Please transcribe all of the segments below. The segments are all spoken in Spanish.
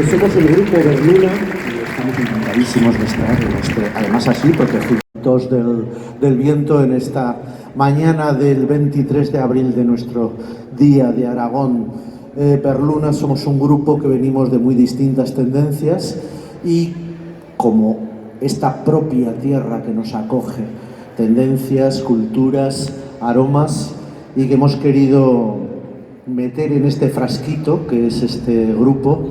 Pues somos el Grupo Berluna y estamos encantadísimos de estar, además así, protegidos del viento en esta mañana del 23 de abril de nuestro Día de Aragón. Berluna somos un grupo que venimos de muy distintas tendencias y como esta propia tierra que nos acoge, tendencias, culturas, aromas, y que hemos querido meter en este frasquito que es este grupo,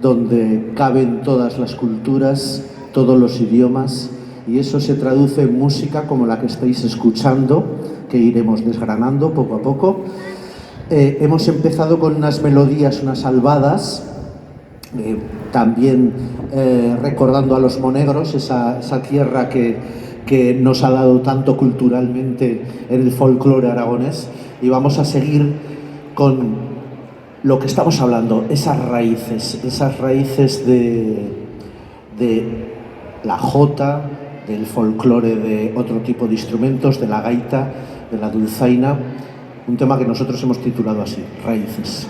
donde caben todas las culturas, todos los idiomas, y eso se traduce en música como la que estáis escuchando, que iremos desgranando poco a poco. Hemos empezado con unas melodías, unas albadas, también recordando a los monegros, esa tierra que nos ha dado tanto culturalmente en el folclore aragonés, y vamos a seguir con lo que estamos hablando, esas raíces de la jota, del folclore, de otro tipo de instrumentos, de la gaita, de la dulzaina, un tema que nosotros hemos titulado así, Raíces.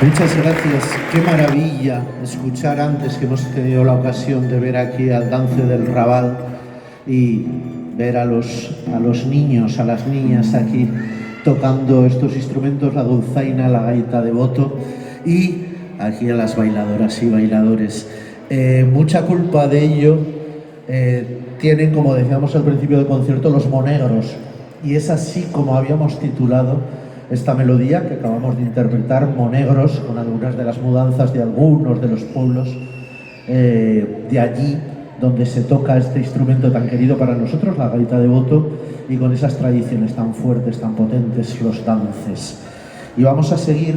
Muchas gracias. Qué maravilla escuchar antes que hemos tenido la ocasión de ver aquí al Dance del Raval y ver a los niños, a las niñas aquí tocando estos instrumentos, la dulzaina, la gaita de boto, y aquí a las bailadoras y bailadores. Mucha culpa de ello tienen, como decíamos al principio del concierto, los monegros, y es así como habíamos titulado esta melodía que acabamos de interpretar, Monegros, con algunas de las mudanzas de algunos de los pueblos de allí donde se toca este instrumento tan querido para nosotros, la gaita de boto, y con esas tradiciones tan fuertes, tan potentes, los dances. Y vamos a seguir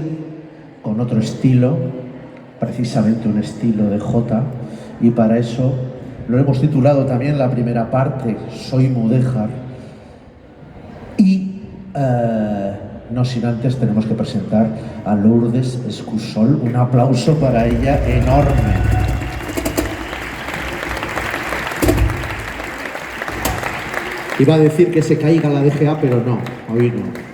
con otro estilo, precisamente un estilo de jota, y para eso lo hemos titulado también la primera parte, Soy Mudéjar, y no sin antes tenemos que presentar a Lourdes Escusol. Un aplauso para ella enorme. Iba a decir que se caiga la DGA, pero no, hoy no.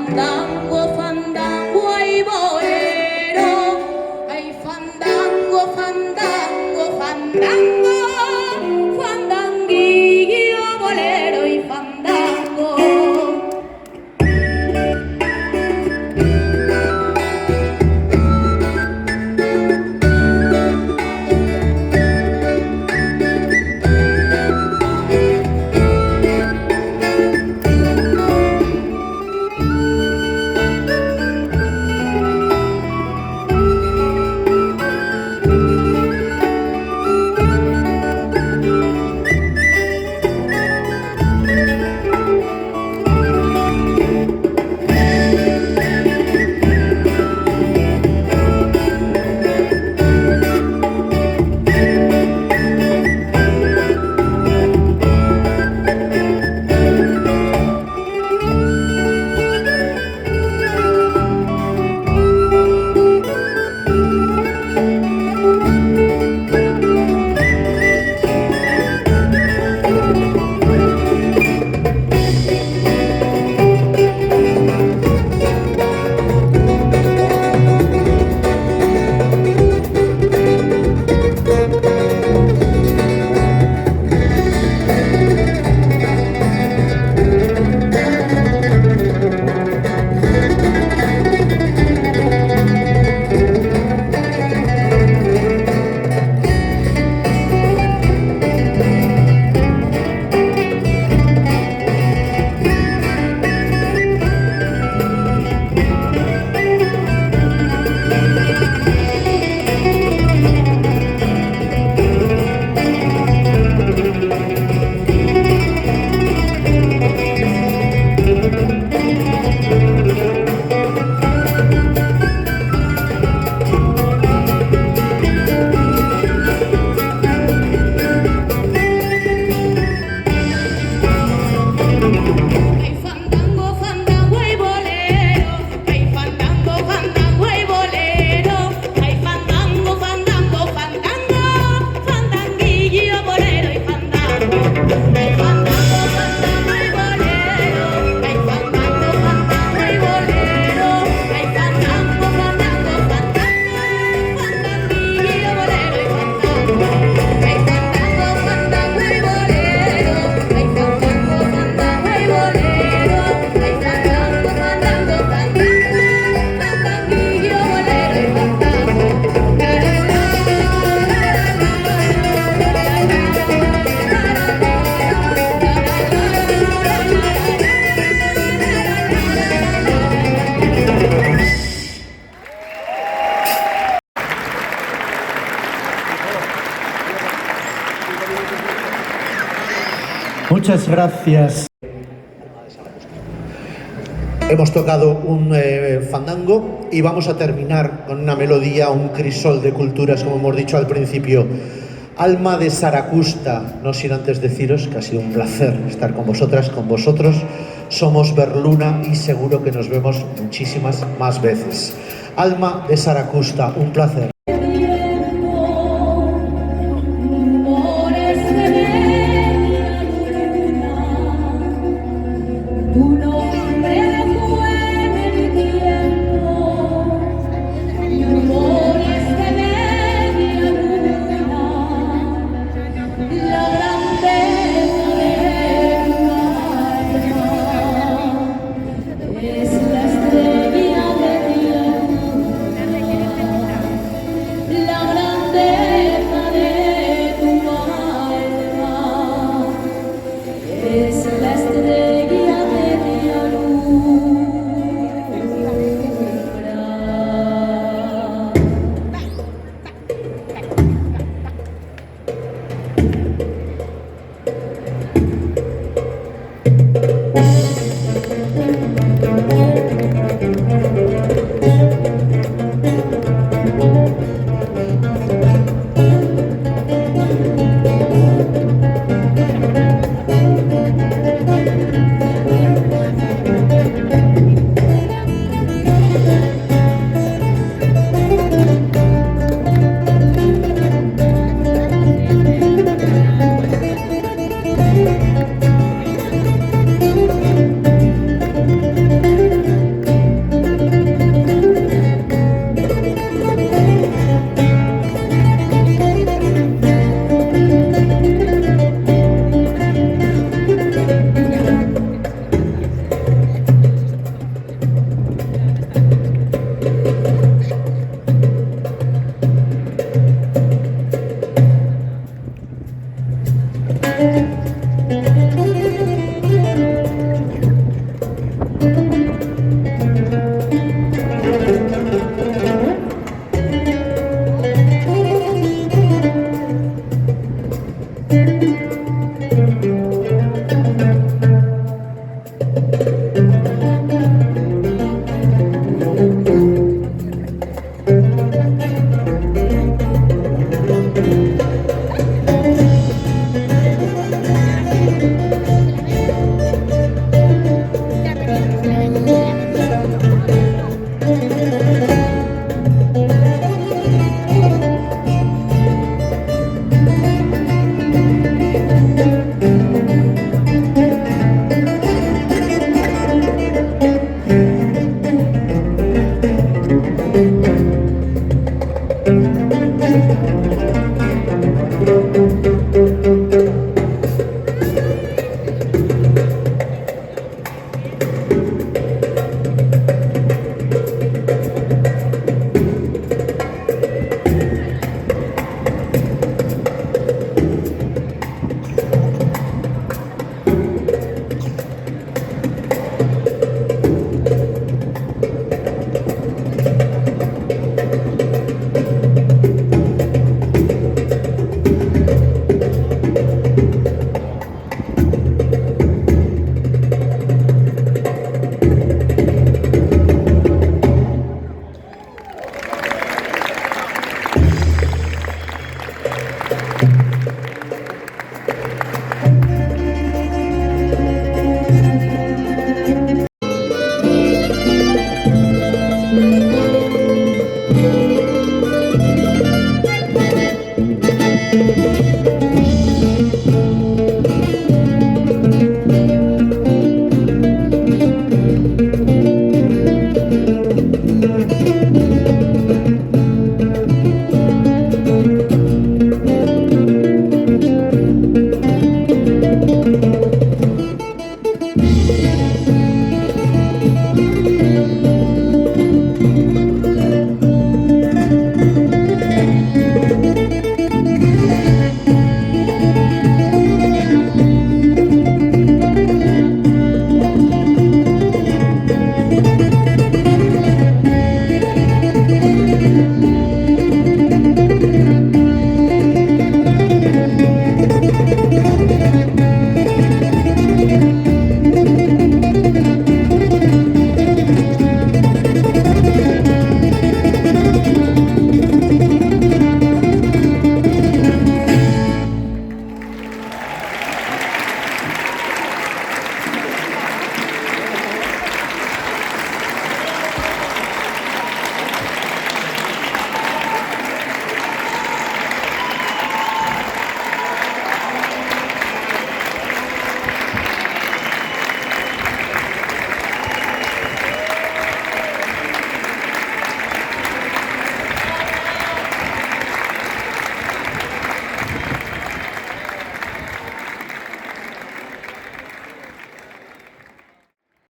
fandango, fandango, hay bolero, hay fandango, fandango, fandango, fandanguillo, bolero y fandango. Muchas gracias. Hemos tocado un fandango y vamos a terminar con una melodía, un crisol de culturas, como hemos dicho al principio. Alma de Zaragoza, no sin antes deciros que ha sido un placer estar con vosotras, con vosotros. Somos Berluna y seguro que nos vemos muchísimas más veces. Alma de Zaragoza, un placer.